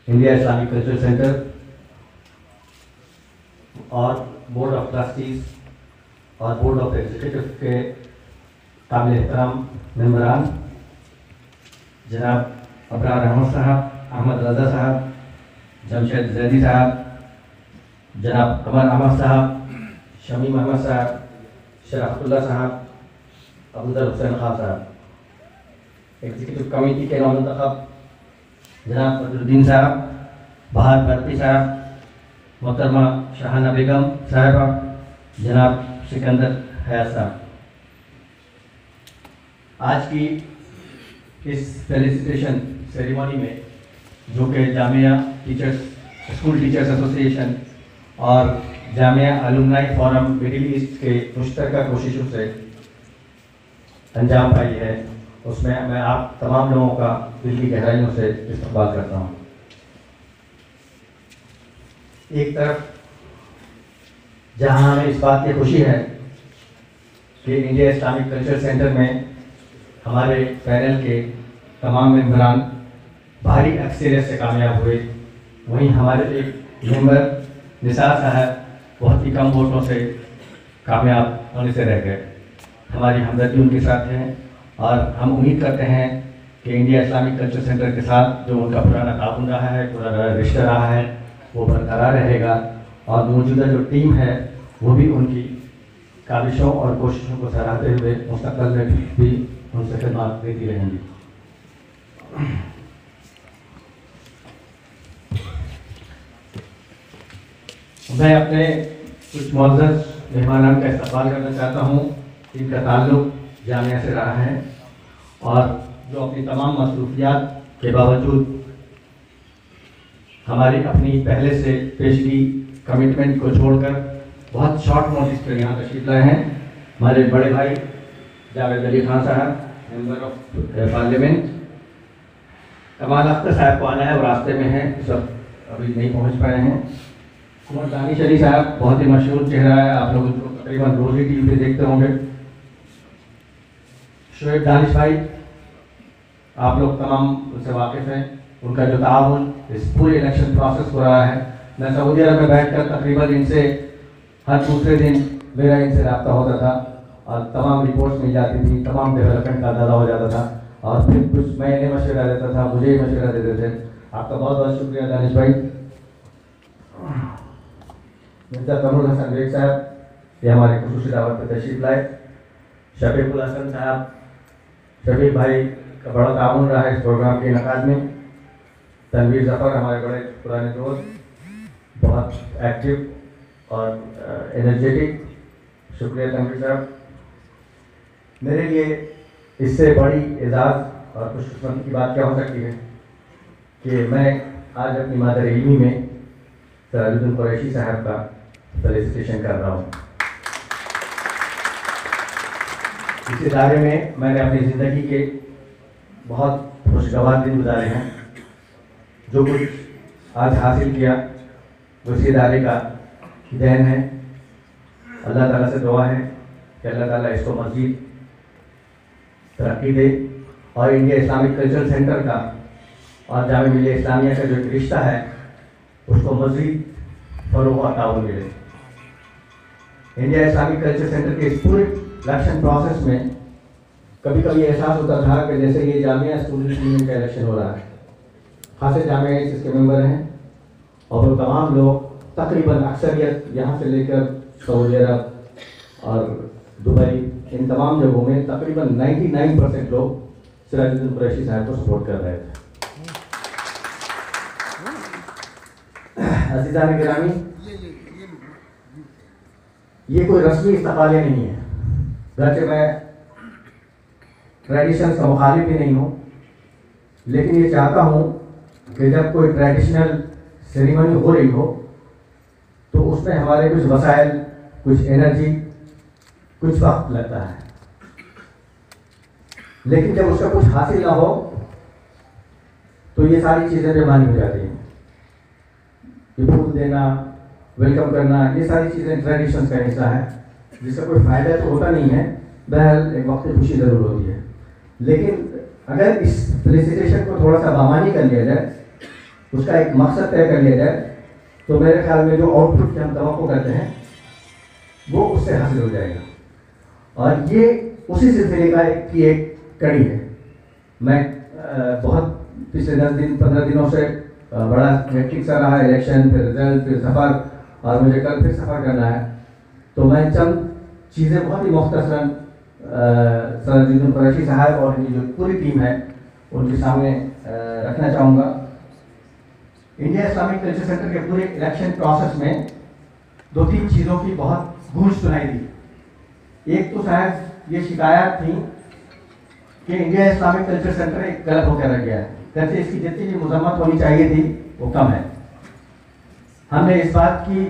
India Islamic cultural centre اور board of trustees اور board of executive کے قابل احترام ممبران جناب ابرار احمد صاحب، احمد رضا صاحب، جمشید زیدی صاحب، جناب قمر احمد صاحب، شمیم احمد صاحب، شرافت اللہ صاحب، ابوذر حسین خان صاحب، ایگزیکٹو کمیٹی کے نومنتخب جناب بدر الدین صاحب، بہار برقی صاحب، محترمہ شاہانہ بیگم صاحبہ، جناب سکندر حیات صاحب، آج کی اس فیلیسیٹیشن سیریمونی میں جو کہ جامعہ ٹیچرس اسکول ٹیچرس ایسوسی ایشن اور جامعہ الومنائی فورم مڈل ایسٹ کے مشترکہ کوششوں سے انجام پائی ہے، اس میں میں آپ تمام لوگوں کا دل کی گہرائیوں سے استقبال کرتا ہوں۔ ایک طرف جہاں ہمیں اس بات کی خوشی ہے کہ انڈیا اسلامک کلچر سینٹر میں ہمارے پینل کے تمام ممبران بھاری اکثریت سے کامیاب ہوئے، وہیں ہمارے ایک ممبر نثار صاحب بہت ہی کم ووٹوں سے کامیاب ہونے سے رہ گئے۔ ہماری ہمدردی ان کے ساتھ ہے اور ہم امید کرتے ہیں کہ انڈیا اسلامک کلچر سینٹر کے ساتھ جو ان کا پرانا تعاون رہا ہے، پرانا رشتہ رہا ہے، وہ برقرار رہے گا اور موجودہ جو ٹیم ہے وہ بھی ان کی کاوشوں اور کوششوں کو سراہتے ہوئے مستقبل میں بھی ان سے خدمات دیتی رہیں گی۔ میں اپنے کچھ معزز مہمانان کا استقبال کرنا چاہتا ہوں جن کا تعلق جامعہ سے رہا ہے اور جو اپنی تمام مصروفیات کے باوجود ہماری اپنی پہلے سے پیشگی کمٹمنٹ کو چھوڑ کر بہت شارٹ نوٹس پر یہاں تشریف لائے ہیں۔ ہمارے بڑے بھائی جاوید علی خان صاحب، ممبر آف پارلیمنٹ، کمال اختر صاحب کو آنا ہے، وہ راستے میں ہیں، اس وقت ابھی نہیں پہنچ پائے ہیں۔ عمر دانش علی صاحب بہت ہی مشہور چہرہ ہے، آپ لوگ ان کو تقریباً روز ہی ٹی وی پہ دیکھتے ہوں گے۔ شعیب دانش بھائی، آپ لوگ تمام ان سے واقف ہیں، ان کا جو تعاون اس پورے الیکشن پروسیس کو رہا ہے۔ میں سعودی عرب میں بیٹھ کر تقریباً ان سے ہر دوسرے دن میرا ان سے رابطہ ہوتا تھا اور تمام رپورٹس مل جاتی تھی، تمام ڈیولپمنٹ کا اندازہ ہو جاتا تھا اور پھر کچھ میں انہیں مشورہ دیتا تھا، مجھے ہی مشورہ دیتے تھے۔ آپ کا بہت بہت شکریہ دانش بھائی۔ مرزا کمر حسن بیگ صاحب یہ ہمارے خصوصی دعوت پہ تشریف لائے۔ شفیق الحسن صاحب، شفیق بھائی کا بڑا تعاون رہا ہے اس پروگرام کے انعقاد میں۔ تنویر ظفر ہمارے بڑے پرانے دوست، بہت ایکٹیو اور انرجیٹک، شکریہ تنویر صاحب۔ میرے لیے اس سے بڑی اعزاز اور خوش قسمتی کی بات کیا ہو سکتی ہے کہ میں آج اپنی مادر علمی میں سراج الدین قریشی صاحب کا فیلیسیٹیشن کر رہا ہوں۔ اس ادارے میں نے اپنی زندگی کے بہت خوشگوار دن گزارے ہیں۔ جو کچھ آج حاصل کیا وہ اس ادارے کا دین ہے۔ اللہ تعالیٰ سے دعا ہے کہ اللہ تعالیٰ اس کو مزید ترقی دے اور انڈیا اسلامک کلچرل سینٹر کا اور جامعہ ملیہ اسلامیہ کا جو ایک رشتہ ہے اس کو مزید فروغ اور تعاون ملے۔ انڈیا اسلامک کلچر سینٹر کے اس پورے الیکشن پروسیس میں کبھی کبھی احساس ہوتا تھا کہ جیسے یہ جامعہ اسٹوڈنٹ یونین کا الیکشن ہو رہا ہے۔ خاصے جامعہ اس کے ممبر ہیں اور وہ تمام لوگ تقریباً اکثریت یہاں سے لے کر سعودی عرب اور دبئی ان تمام جگہوں میں تقریباً 99% لوگ سراج الدین قریشی صاحب کو سپورٹ کر رہے تھے۔ عزیزان گرامی، یہ کوئی رسمی استقبالیہ نہیں ہے، گرچہ میں ٹریڈیشنز کا مخالف بھی نہیں ہوں، لیکن یہ چاہتا ہوں کہ جب کوئی ٹریڈیشنل سیریمنی ہو رہی ہو تو اس میں ہمارے کچھ وسائل، کچھ انرجی، کچھ وقت لگتا ہے، لیکن جب اس کا کچھ حاصل نہ ہو تو یہ ساری چیزیں بےمانی ہو جاتی ہیں۔ یہ پھول دینا، ویلکم کرنا، یہ ساری چیزیں ٹریڈیشنز کا حصہ ہے جس کا کوئی فائدہ تو ہوتا نہیں ہے، بہرحال ایک وقت خوشی ضرور ہوتی ہے۔ لیکن اگر اس فیلیسیٹیشن کو تھوڑا سا بامانی کر لیا جائے اس کا ایک مقصد طے کر لیا جائے تو میرے خیال میں جو آؤٹ پٹ کی ہم توقع کرتے ہیں وہ اس سے حاصل ہو جائے گا. اور یہ اسی سلسلے کی ایک کڑی ہے. میں بہت پچھلے 10-15 دنوں سے بڑا ہیکٹک سا رہا, الیکشن پھر رزلٹ پھر سفر, اور مجھے کل پھر سفر کرنا ہے. تو میں چند چیزیں بہت ہی مختصراً سر جیتن قریشی صاحب اور جو پوری ٹیم ہے ان کے سامنے رکھنا چاہوں گا. انڈیا اسلامک کلچر سینٹر کے پورے الیکشن پروسیس میں 2-3 چیزوں کی بہت گونج سنائی دی. ایک تو شاید یہ شکایات تھیں کہ انڈیا اسلامک کلچر سینٹر ایک غلط ہو کر رہ گیا ہے, جیسے اس کی جتنی بھی مذمت ہونی چاہیے تھی وہ کم ہے. ہم نے اس بات کی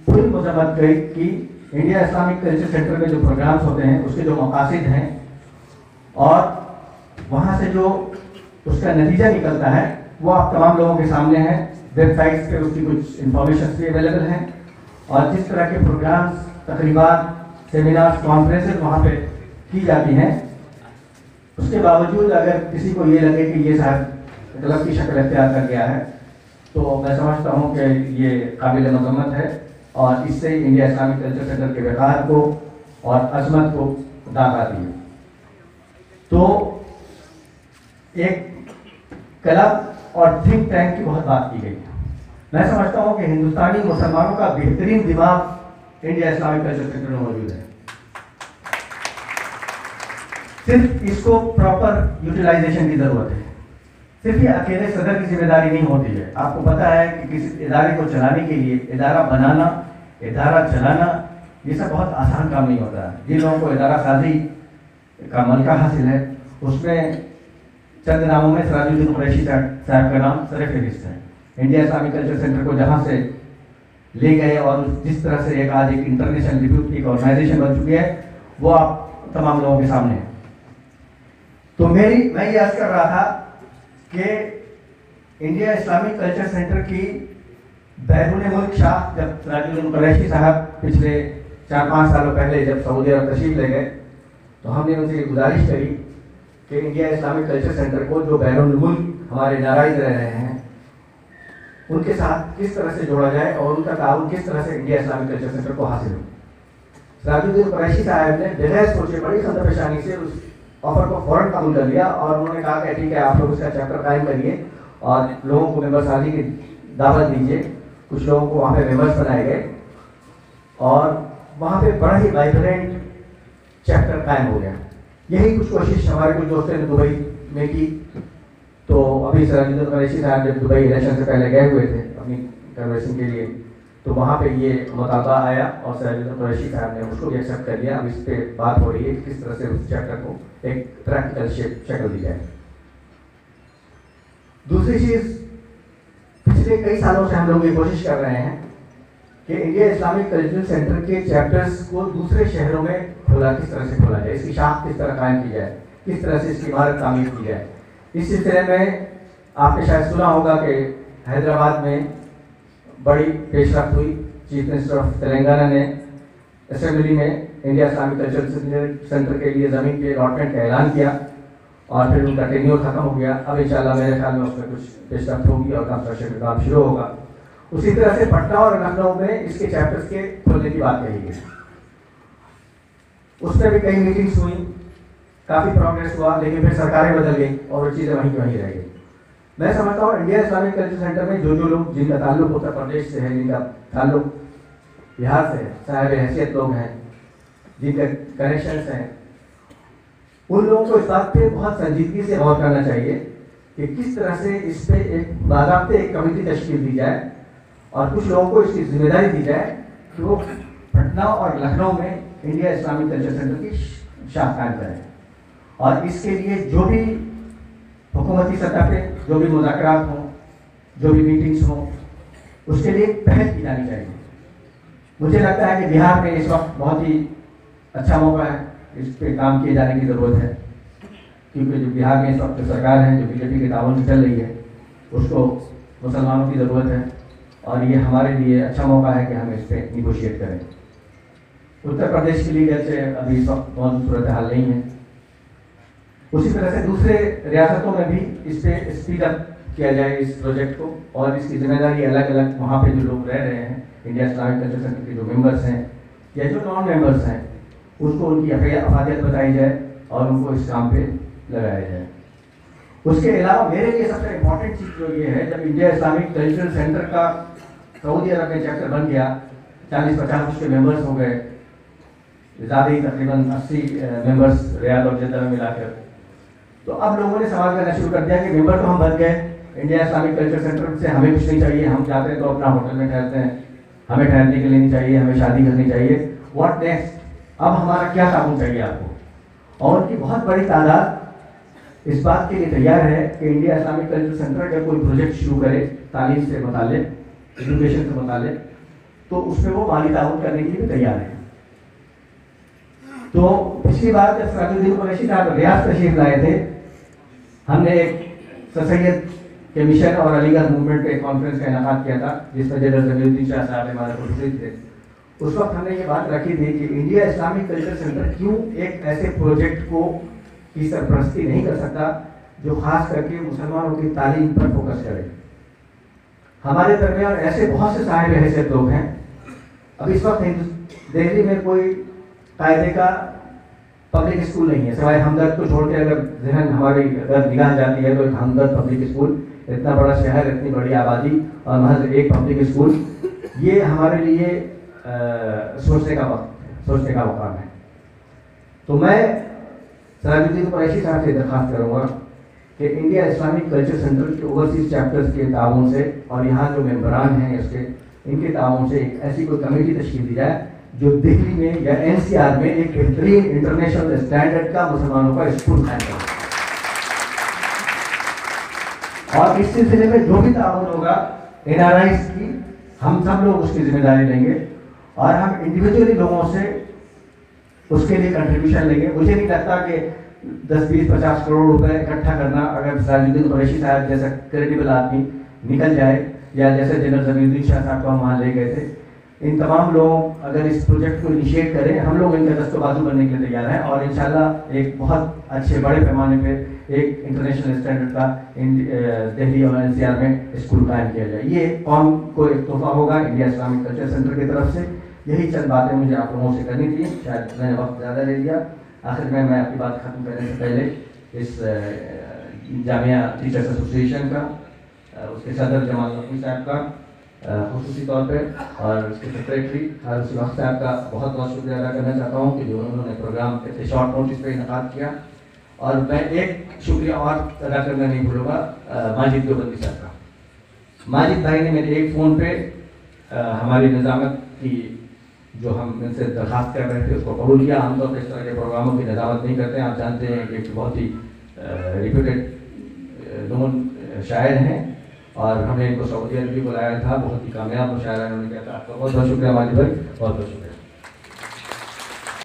پوری مذمت کی انڈیا اسلامک کلچر سینٹر میں جو پروگرامز ہوتے ہیں اس کے جو مقاصد ہیں اور وہاں سے جو اس کا نتیجہ نکلتا ہے وہ آپ تمام لوگوں کے سامنے ہے. ویب سائٹس پہ اس کی کچھ انفارمیشن بھی اویلیبل ہیں, اور جس طرح کے پروگرامز, تقریبات, سیمینارز, کانفرنسز وہاں پہ کی جاتی ہیں, اس کے باوجود اگر کسی کو یہ لگے کہ یہ صاحب غلط کی شکل اختیار کر گیا ہے تو میں سمجھتا ہوں کہ یہ قابل مذمت ہے, اور اس سے انڈیا اسلامک کلچر سینٹر کے وقار کو اور عظمت کو داغ آتی ہے. تو ایک کلب اور تھنک ٹینک کی بہت بات کی گئی ہے. میں سمجھتا ہوں کہ ہندوستانی مسلمانوں کا بہترین دماغ انڈیا اسلامک کلچر سینٹر میں موجود ہے. صرف اس کو پراپر یوٹیلائزیشن کی ضرورت ہے. صرف یہ اکیلے صدر کی ذمہ داری نہیں ہوتی ہے. آپ کو پتہ ہے کہ کسی ادارے کو چلانے کے لیے ادارہ بنانا, ادارہ چلانا, یہ سب بہت آسان کام نہیں ہوتا. جن لوگوں کو ادارہ سازی کا ملکہ حاصل ہے اس میں چند ناموں میں سراج الدین قریشی صاحب کا نام سر فہرست ہے. انڈیا اسلامک کلچر سینٹر کو جہاں سے لے گئے اور جس طرح سے ایک آج ایک انٹرنیشنل ریپیوٹ کی آرگنائزیشن بن چکی ہے وہ آپ تمام لوگوں کے سامنے ہے. تو میں یہ عرض کر رہا تھا کہ انڈیا اسلامک کلچر سینٹر کی بیرون ملک شاخ جب سراج الدین قریشی صاحب پچھلے 4-5 سالوں پہلے جب سعودی عرب تشریف لے گئے تو ہم نے ان سے یہ گزارش کری کہ انڈیا اسلامک کلچر سینٹر کو جو بیرون ملک ہمارے نارائز رہ رہے ہیں ان کے ساتھ کس طرح سے جوڑا جائے اور ان کا تعاون کس طرح سے انڈیا اسلامک کلچر سینٹر کو حاصل ہو. سراج الدین قریشی صاحب نے بغیر سوچے بڑی خندہ پیشانی سے اس آفر کو فوراً قبول کر لیا اور انہوں نے کہا کہ ٹھیک ہے آپ لوگ اس کا چیپٹر قائم کریے اور لوگوں کو ممبر سازی کی دعوت دیجیے. کچھ لوگوں کو وہاں پہ ممبرس بنائے گئے اور وہاں پہ بڑا ہی وائبرنٹ چیپٹر قائم ہو گیا. یہی کچھ کوشش ہمارے کچھ دوستوں نے دبئی میں کی. تو ابھی سراج الدین قریشی صاحب جب دبئی الیکشن سے پہلے گئے ہوئے تھے اپنی کنورشن کے لیے تو وہاں پہ یہ مطالبہ آیا اور سراج الدین قریشی صاحب نے اس کو بھی ایکسیپٹ کر لیا. اب اس پہ بات ہو رہی ہے کہ کس طرح سے اس چیپٹر کو ایک پریکٹیکل شکل دی جائے. دوسری چیز, پچھلے کئی سالوں سے ہم لوگ یہ کوشش کر رہے ہیں کہ انڈیا اسلامک کلچرل سینٹر کے چیپٹرز کو دوسرے شہروں میں کس طرح سے کھولا جائے, اس کی شاخ کس طرح قائم کی جائے, کس طرح سے اس کی عمارت تعمیر کی جائے. اس سلسلے میں آپ نے شاید سنا ہوگا کہ حیدرآباد میں بڑی پیش رفت ہوئی. چیف منسٹر آف تلنگانہ نے اسمبلی میں انڈیا اسلامک کلچر سینٹر کے لیے زمین کے الاٹمنٹ کا اعلان کیا اور پھر ان کا ٹینیور ختم ہو گیا. اب انشاءاللہ میرے خیال میں اس میں کچھ پیش رفت ہوگی اور کنسٹرکشن کا کام شروع ہوگا. اسی طرح سے پٹنہ اور لکھنؤ میں اس کے چیپٹرز کے کھولنے کی بات کہی گئی. اس میں بھی کئی میٹنگس ہوئیں, کافی پروگریس ہوا, لیکن پھر سرکاریں بدل گئی اور وہ چیزیں وہیں کی وہیں رہ گئی. میں سمجھتا ہوں انڈیا اسلامک کلچر سینٹر میں جو لوگ جن کا تعلق اتر پردیش سے ہے, جن کا تعلق بہار سے ہے, صاحب حیثیت لوگ ہیں, جن کے کنیکشنس ہیں, ان لوگوں کو اس بات پہ بہت سنجیدگی سے غور کرنا چاہیے کہ کس طرح سے اس پہ ایک باضابطے ایک کمیٹی تشکیل دی جائے اور کچھ لوگوں کو اس کی ذمہ داری دی جائے کہ وہ پٹنہ اور لکھنؤ میں انڈیا اسلامک کلچر سینٹر کی شاخ قائم کریں. اور اس کے لیے جو بھی حکومتی سطح پہ جو بھی مذاکرات ہوں, جو بھی میٹنگس ہوں, اس کے لیے پہل کی جانی چاہیے. مجھے لگتا ہے کہ بہار میں اس وقت بہت ہی اچھا موقع ہے, اس پہ کام کیے جانے کی ضرورت ہے, کیونکہ جو بہار میں اس وقت سرکار ہے جو بی جے پی کے تعاون سے چل رہی ہے اس کو مسلمانوں کی ضرورت ہے اور یہ ہمارے لیے اچھا موقع ہے کہ ہم اس پہ نیگوشیٹ کریں. اتر پردیش کے لیے جیسے ابھی اس وقت موجود صورتحال نہیں ہے, اسی طرح سے دوسرے ریاستوں میں بھی اس پہ اسپیڈ اپ کیا جائے اس پروجیکٹ کو، اور اس کی ذمہ داری الگ الگ وہاں پہ جو لوگ رہ رہے ہیں انڈیا اسلامک کلچر سینٹر کے جو ممبرس ہیں یا جو نان ممبرس ہیں اس کو ان کی افادیت بتائی جائے اور ان کو اس کام پہ لگایا جائے۔ اس کے علاوہ میرے لیے سب سے امپورٹنٹ چیز جو یہ ہے، جب انڈیا اسلامک کلچرل سینٹر کا سعودی عرب میں چیپٹر بن گیا، 40-50 اس کے ممبرس ہو گئے، زیادہ ہی تقریباً 80 ممبرس ریاض اور جدہ میں ملا کر، تو اب لوگوں نے سوال کرنا شروع کر دیا کہ ممبر تو ہم بن گئے انڈیا اسلامک کلچر سینٹر سے، ہمیں کچھ نہیں چاہیے، ہم جاتے ہیں تو اپنا ہوٹل میں ٹھہرتے ہیں، ہمیں ٹھہرنے کے لیے نہیں چاہیے، ہمیں شادی کرنی چاہیے، واٹ نیکسٹ؟ اب ہمارا کیا تعاون چاہیے آپ کو؟ اور ان کی بہت بڑی تعداد اس بات کے لیے تیار ہے کہ انڈیا اسلامک کلچر سینٹر جب کوئی پروجیکٹ شروع کرے تعلیم سے متعلق، ایجوکیشن سے متعلق، تو اس میں وہ مالی تعاون کرنے کے لیے بھی تیار ہے۔ تو پچھلی بار جب سراج الدین قریشی صاحب ریاض تشریف لائے تھے، ہم نے ایک سر سید کے مشن اور علی گڑھ موومنٹ پہ ایک کانفرنس کا انعقاد کیا تھا جس میں جنرل ضمیع الدین شاہ صاحب ہمارے خصوصی تھے۔ اس وقت ہم نے یہ بات رکھی تھی کہ انڈیا اسلامک کلچر سینٹر کیوں ایک ایسے پروجیکٹ کو کی سرپرستی نہیں کر سکتا جو خاص کر کے مسلمانوں کی تعلیم پر فوکس کرے۔ ہمارے درمیان ایسے بہت سے صاحب حیثیت لوگ ہیں، اب اس وقت دہلی میں کوئی قاعدے کا پبلک اسکول نہیں ہے سوائے ہمدرد کو چھوڑ کے، اگر ذہن ہماری اگر نگاہ جاتی ہے تو ایک ہمدرد پبلک اسکول، اتنا بڑا شہر، اتنی بڑی آبادی اور محض ایک پبلک اسکول، یہ ہمارے لیے سوچنے کا مقام ہے۔ تو میں سراج الدین قریشی صاحب سے درخواست کروں گا کہ انڈیا اسلامک کلچر سینٹر کے اوورسیز چیپٹرز کے تعاون سے اور یہاں جو ممبران ہیں اس کے، ان کے تعاون سے ایک ایسی کوئی کمیٹی تشکیل دی جائے جو دہلی میں یا NCR میں ایک بہترین انٹرنیشنل اسٹینڈرڈ کا مسلمانوں کا اسکول قائم کرے، اور اس سلسلے میں جو بھی تعاون ہوگا NRIs کی، ہم سب لوگ اس کی ذمہ داری لیں گے اور ہم انڈیویجولی لوگوں سے اس کے لیے کنٹریبیوشن لیں گے۔ مجھے نہیں لگتا کہ 10-20-50 کروڑ روپے اکٹھا کرنا، اگر سراج الدین قریشی صاحب جیسا کریڈیبل آدمی نکل جائے یا جیسے جنرل ضمیع الدین شاہ صاحب کو ہم وہاں لے گئے تھے، ان تمام لوگ اگر اس پروجیکٹ کو انیشیٹ کریں، ہم لوگ ان کا دست و بازو بننے کے لیے تیار ہیں، اور انشاءاللہ ایک بہت اچھے بڑے پیمانے پہ ایک انٹرنیشنل اسٹینڈرڈ کا دہلی اور NCR میں اسکول قائم کیا جائے۔ یہ قوم کو ایک تحفہ ہوگا انڈیا اسلامک کلچر سینٹر کی طرف سے۔ یہی چند باتیں مجھے آپ لوگوں سے کرنی تھی، شاید میں نے وقت زیادہ لے لیا۔ آخر میں اپنی بات ختم کرنے سے پہلے اس جامعہ ٹیچرس ایسوسیشن کا، اس کے صدر جمال نقوی صاحب کا خصوصی طور پہ، اور اس کے سیکریٹری حارث الحق صاحب کا بہت بہت شکریہ ادا کرنا چاہتا ہوں کہ جو انہوں نے پروگرام اتنے شارٹ نوٹس پہ انعقاد کیا۔ اور میں ایک شکریہ اور ادا کرنا نہیں بھولوں گا ماجد دیوبندی صاحب کا۔ ماجد بھائی نے میرے ایک فون پہ ہماری نظامت کی جو ہم ان سے درخواست کر رہے تھے اس کو قبول کیا۔ عام طور پہ اس طرح کے پروگراموں کی نظامت نہیں کرتے ہیں، آپ جانتے ہیں کہ ایک بہت ہی ریپیوٹیڈ نون شاعر ہیں، اور ہم نے ان کو سعودی عرب بھی بلایا تھا، بہت ہی کامیاب مشاعرہ انہوں نے کیا تھا۔ آپ کا بہت بہت شکریہ ماجد بھائی، بہت بہت شکریہ۔